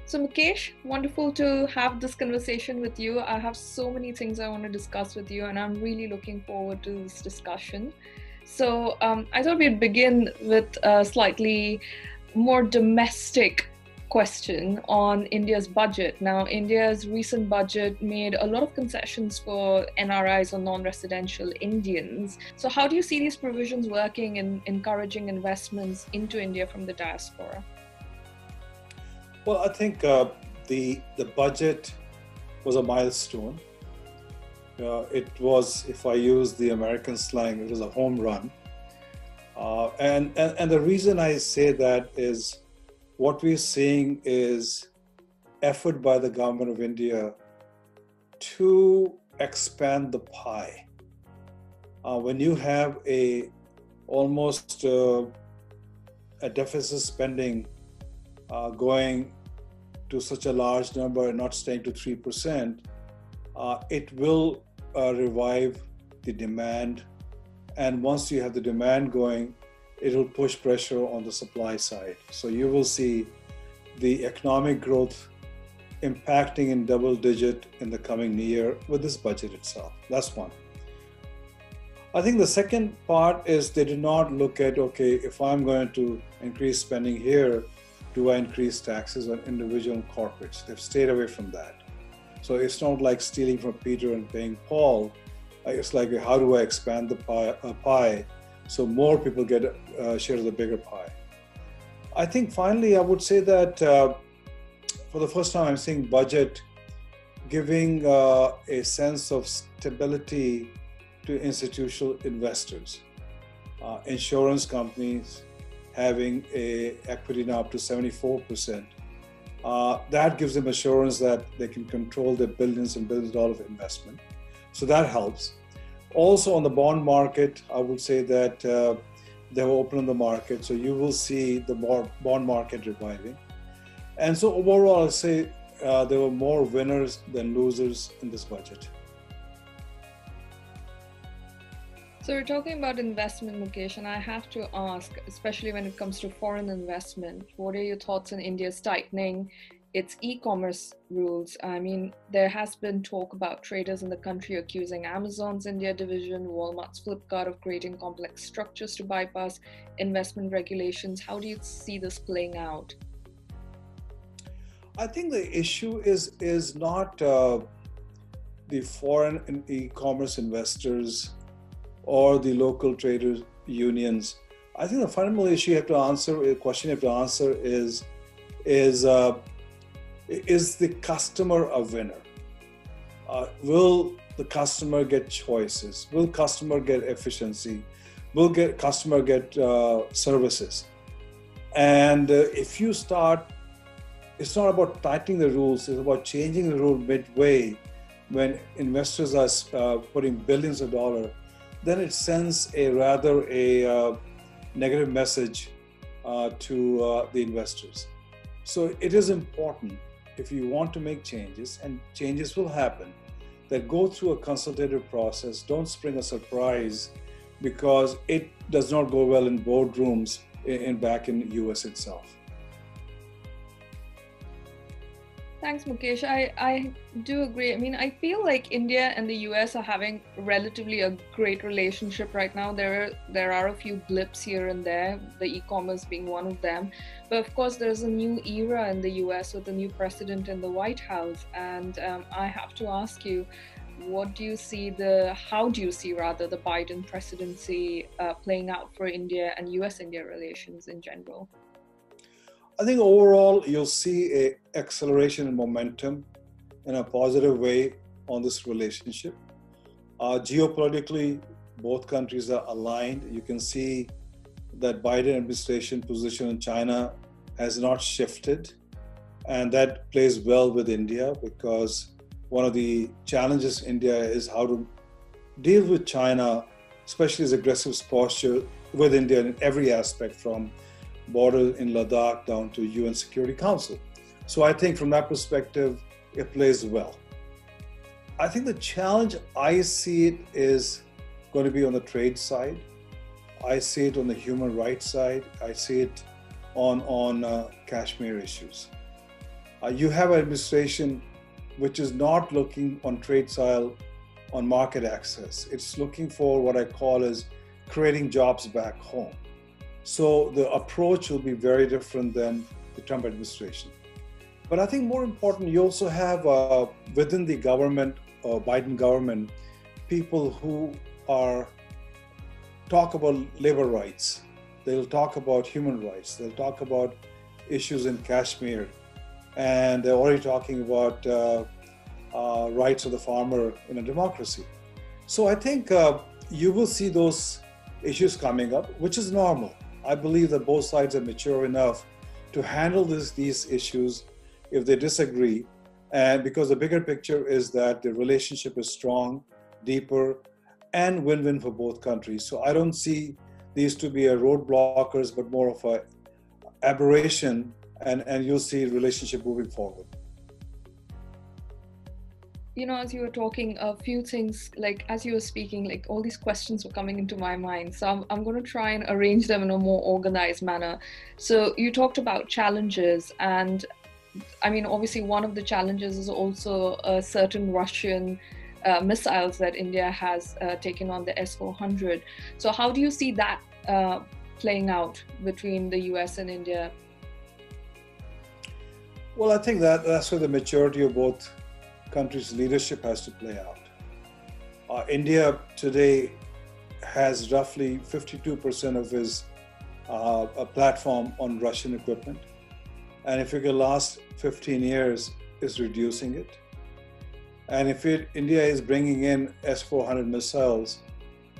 So, Mukesh, wonderful to have this conversation with you. I have so many things I want to discuss with you, and I'm really looking forward to this discussion. I thought we'd begin with a slightly more domestic question on India's budget. Now, India's recent budget made a lot of concessions for NRIs or non residential Indians. So, how do you see these provisions working in encouraging investments into India from the diaspora? Well, I think the budget was a milestone. It was, if I use the American slang, it was a home run. And the reason I say that is what we're seeing is effort by the government of India to expand the pie. When you have almost a deficit spending going to such a large number and not staying to 3%, it will revive the demand. And once you have the demand going, it will push pressure on the supply side. So you will see the economic growth impacting in double digit in the coming year with this budget itself. That's one. I think the second part is they did not look at, okay, if I'm going to increase spending here, do I increase taxes on individual and corporates? They've stayed away from that. So it's not like stealing from Peter and paying Paul. It's like, how do I expand the pie so more people get a share of the bigger pie? I think finally, I would say that for the first time, I'm seeing budget giving a sense of stability to institutional investors, insurance companies having a equity now up to 74%. That gives them assurance that they can control their billions and billions of dollars of investment. So that helps. Also on the bond market, I would say that they were open on the market. So you will see the bond market reviving. And so overall, I'll say there were more winners than losers in this budget. So we're talking about investment, Mukesh, and I have to ask, especially when it comes to foreign investment, what are your thoughts on India's tightening its e-commerce rules? I mean, there has been talk about traders in the country accusing Amazon's India division, Walmart's Flipkart of creating complex structures to bypass investment regulations. How do you see this playing out? I think the issue is not the foreign and e-commerce investors or the local traders unions. I think the fundamental issue you have to answer, a question you have to answer is the customer a winner? Will the customer get choices? Will customer get efficiency? Will customer get services? And if you start, it's not about tightening the rules, it's about changing the rule midway when investors are putting billions of dollars. Then it sends a rather negative message to the investors. So it is important, if you want to make changes, and changes will happen, that go through a consultative process. Don't spring a surprise because it does not go well in boardrooms back in the US itself. Thanks, Mukesh. I do agree. I mean, I feel like India and the US are having relatively a great relationship right now. There are a few blips here and there, the e-commerce being one of them. But of course, there's a new era in the US with a new president in the White House. And I have to ask you, how do you see the Biden presidency playing out for India and US-India relations in general? I think overall, you'll see an acceleration in momentum in a positive way on this relationship. Geopolitically, both countries are aligned. You can see that Biden administration position in China has not shifted. And that plays well with India because one of the challenges in India is how to deal with China, especially its aggressive posture with India in every aspect, from border in Ladakh down to UN Security Council. So I think from that perspective, it plays well. I think the challenge I see it is going to be on the trade side. I see it on the human rights side. I see it on Kashmir issues. You have an administration which is not looking on trade side, on market access. It's looking for what I call as creating jobs back home. So the approach will be very different than the Trump administration. But I think more important, you also have within the government, Biden government, people who are talk about labor rights. They'll talk about human rights. They'll talk about issues in Kashmir. And they're already talking about rights of the farmer in a democracy. So I think you will see those issues coming up, which is normal. I believe that both sides are mature enough to handle these issues if they disagree. And because the bigger picture is that the relationship is strong, deeper, and win-win for both countries. So I don't see these to be a roadblockers, but more of a aberration, and you'll see relationship moving forward. You know, as you were talking, a few things, like as you were speaking, like all these questions were coming into my mind. So I'm going to try and arrange them in a more organized manner. So you talked about challenges, and I mean, obviously one of the challenges is also certain Russian missiles that India has taken on the S-400. So how do you see that playing out between the US and India? Well, I think that's where the maturity of both countries' leadership has to play out. India today has roughly 52% of its a platform on Russian equipment. And if you the last 15 years is reducing it. And if India is bringing in S-400 missiles,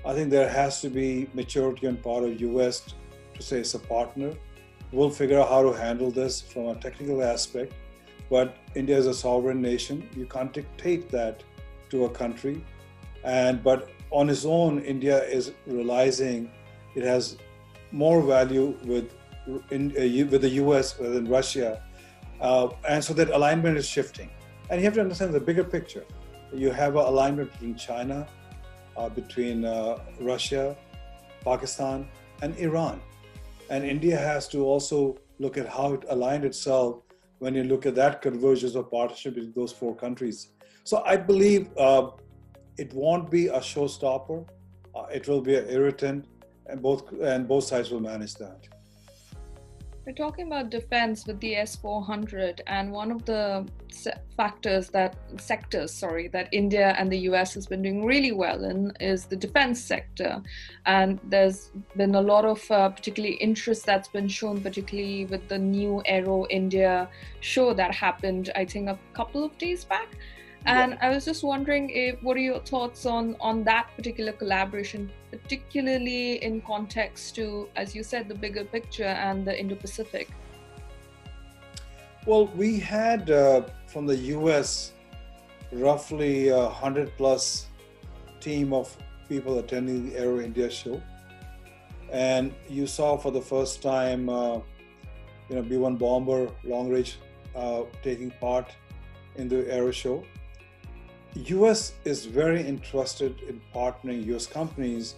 I think there has to be maturity on part of US to say it's a partner. We'll figure out how to handle this from a technical aspect. But India is a sovereign nation. You can't dictate that to a country. But on its own, India is realizing it has more value with the US rather than Russia. And so that alignment is shifting. And you have to understand the bigger picture. You have an alignment between China, between Russia, Pakistan, and Iran. And India has to also look at how it aligned itself when you look at that convergence of partnership between those four countries. So I believe it won't be a showstopper. It will be an irritant, and both sides will manage that. We're talking about defense with the S-400, and one of the sectors that India and the US has been doing really well in is the defense sector. And there's been a lot of particularly interest that's been shown, particularly with the new Aero India show that happened, I think, a couple of days back. And I was just wondering, what are your thoughts on that particular collaboration, particularly in context to, as you said, the bigger picture and the Indo-Pacific? Well, we had from the US roughly 100 plus team of people attending the Aero India show. And you saw for the first time, B-1 bomber, long range, taking part in the Aero show. US is very interested in partnering, US companies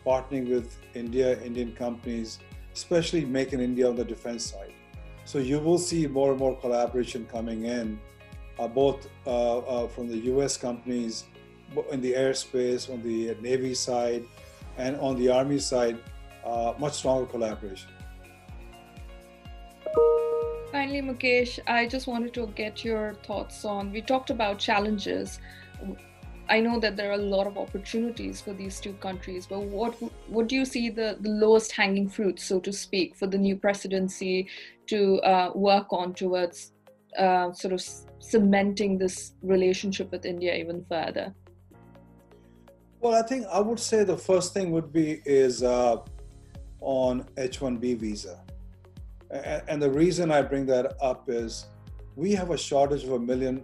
partnering with Indian companies, especially making India on the defense side. So you will see more and more collaboration coming in, both from the US companies in the airspace, on the Navy side, and on the Army side, much stronger collaboration. Finally, Mukesh, I just wanted to get your thoughts on, we talked about challenges. I know that there are a lot of opportunities for these two countries, but what do you see the lowest hanging fruit, so to speak, for the new presidency to work on towards sort of cementing this relationship with India even further? Well, I think I would say the first thing would be is on H-1B visa. And the reason I bring that up is we have a shortage of 1 million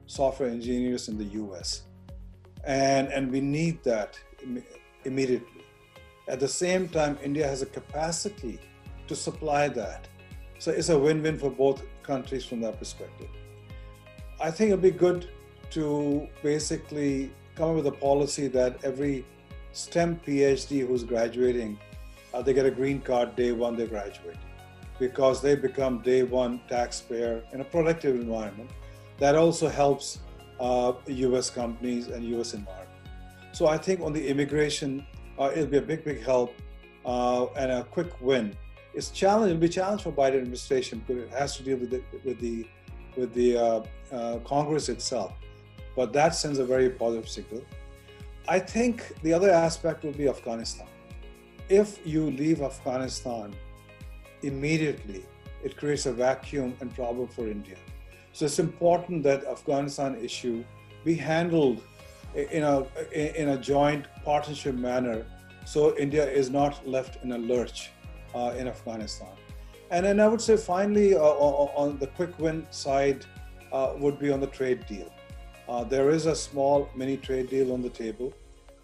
software engineers in the US. And we need that immediately. At the same time, India has a capacity to supply that. So it's a win-win for both countries from that perspective. I think it'd be good to basically come up with a policy that every STEM PhD who's graduating, they get a green card day one they graduate. because they become day one taxpayer in a productive environment. That also helps US companies and US environment. So I think on the immigration, it'll be a big help and a quick win. It'll be a challenge for Biden administration because it has to deal with the Congress itself. But that sends a very positive signal. I think the other aspect will be Afghanistan. If you leave Afghanistan immediately, it creates a vacuum and problem for India. So it's important that Afghanistan issue be handled in a joint partnership manner, so India is not left in a lurch in Afghanistan. And then I would say finally on the quick win side would be on the trade deal. There is a small mini trade deal on the table.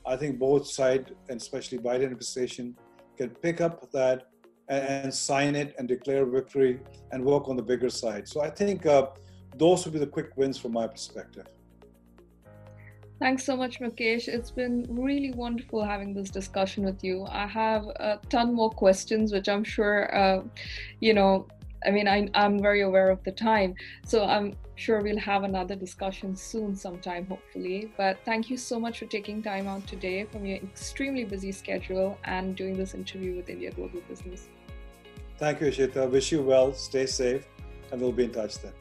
I think both sides, and especially Biden administration, can pick up that and sign it and declare victory and work on the bigger side. So I think those would be the quick wins from my perspective. Thanks so much, Mukesh. It's been really wonderful having this discussion with you. I have a ton more questions, which I'm sure, I'm very aware of the time. So I'm sure we'll have another discussion soon sometime, hopefully. But thank you so much for taking time out today from your extremely busy schedule and doing this interview with India Global Business. Thank you, Ishita. Wish you well, stay safe, and we'll be in touch then.